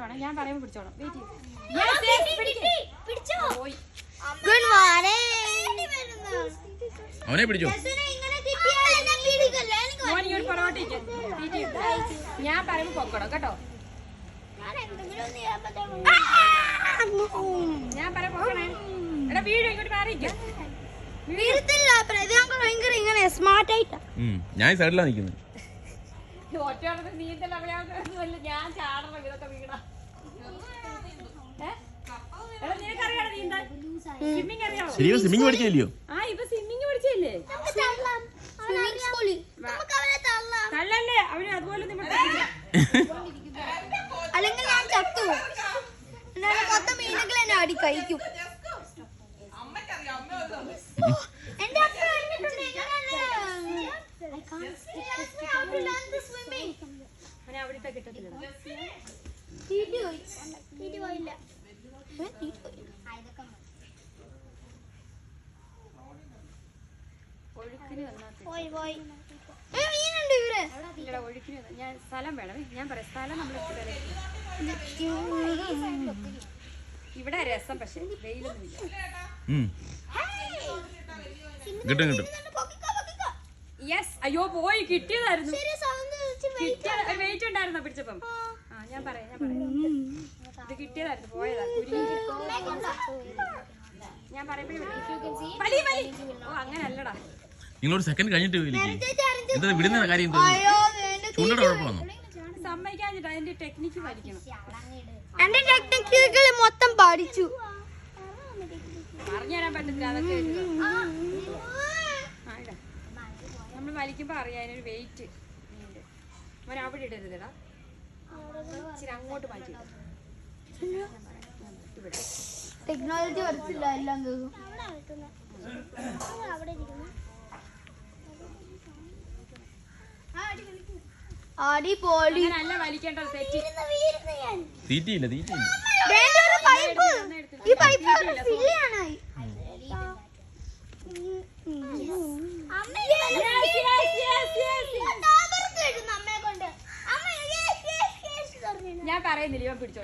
പോവാണ്. ഞാൻ പറയുമ്പോൾ പിടിച്ചോളാം. വെയിറ്റ് അവനെ പിടിച്ചോ. ഞാൻ പറയുമ്പോൾ പൊക്കണം കേട്ടോ. ഞാൻ പറയാൻ പോകണേ. എടാ വീഡിയോ ഇങ്ങോട്ട് മാറിയിരിക്കും. ഞാൻ സൈഡിലാ നിക്കുന്നത്. നീന്തൽ അറിയാവുന്ന ഞാൻ ചാടണം ഇതൊക്കെ വീണ. നിനക്കറിയാണോ നീന്താൻ? സ്വിമ്മിങ് അറിയാമോ? സ്വിമ്മിങ് പഠിക്കില്ലയോ? ആ ഇപ്പൊ സ്വിമ്മിങ് പഠിച്ചല്ലേ? തള്ളല്ലേ അവര് അതുപോലെ അല്ലെങ്കിൽ ഞാൻ ചത്തു മൊത്തം മീനുകൾ എന്നെ അടി കഴിക്കും. എന്റെ അവിടുത്തെ കിട്ടത്തില്ല. ഒഴുക്കിന് ഞാൻ സ്ഥലം വേണം. ഞാൻ പറയാം സ്ഥലം നമ്മൾ ഇവിടെ രസം. പക്ഷെ വെയിലൊന്നുമില്ല. യെസ്. അയ്യോ പോയി കിട്ടിയതായിരുന്നു. വെയിറ്റ് ഉണ്ടായിരുന്നോ പിടിച്ചപ്പം? ആ ഞാൻ പറയാം ഇത് കിട്ടിയതായിരുന്നു. പോയതാ. ഞാൻ പറയുമ്പോഴേ ഓ അങ്ങനെ അല്ലടാ. നിങ്ങളൊരു സെക്കൻഡ് കഴിഞ്ഞിട്ട് എന്താ വിടുന്ന കാര്യം? ചൂണ്ടയുടെ കുഴപ്പമാണോ? സമ്മതിക്കാഞ്ഞിട്ട് അതിന്റെ ടെക്നിക്ക് പഠിക്കണം. എന്റെ ടെക്നിക്കുകൾ മൊത്തം പഠിച്ചു. പറഞ്ഞുതരാൻ പറ്റത്തില്ല അതൊക്കെ. നമ്മൾ വലിക്കുമ്പോ അറിയാം അതിനൊരു വെയിറ്റ്. മോനെ അവിടെ ഇടരുതടാ. ഇച്ചിരി അങ്ങോട്ട് മാറ്റി. ടെക്നോളജി പഠിച്ചില്ല എല്ലാം കേൾക്കും. അടിപൊളി. നല്ല വലിക്കേണ്ടത് തെറ്റി. തീറ്റിയില്ല. ഈ പൈപ്പ് ഫില്ലാണ്. ഞാൻ പറയുന്നില്ല ഇവൻ പിടിച്ചോ.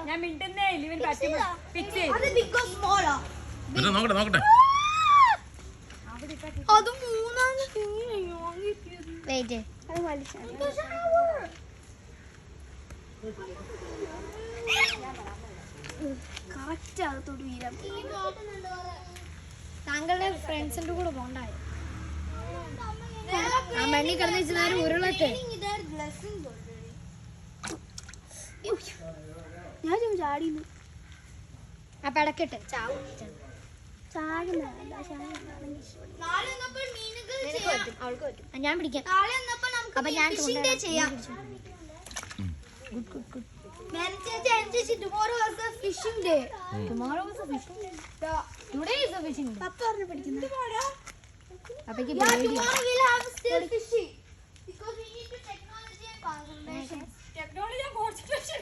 ഞാൻ മിണ്ടുന്നേ ഇല്ല. ഇവൻ പറ്റുമ്പോ ഫിക്സ് ചെയ്തു. നോക്കട്ടെ. അത് മൂന്നാമത് താങ്കളുടെ ഫ്രണ്ട്സിന്റെ കൂടെ പോണ്ടായോ? ആ മണ്ണി കിടന്ന് വെച്ചാൽ ഉരുളട്ടെ. ഞാൻ ചാടി അപ്പൊ ഇടക്കട്ടെ ചാവും. ഞാൻ പിടിക്കാം. അപ്പൊ ഞാൻ ചെയ്യാം. Tomorrow is a fishing day. Tomorrow is a fishing day. Today is a fishing day. Papa orne padikkunnu. Appa ki tomorrow we'll have still fishing because we need to technology and concentration. Technology and concentration.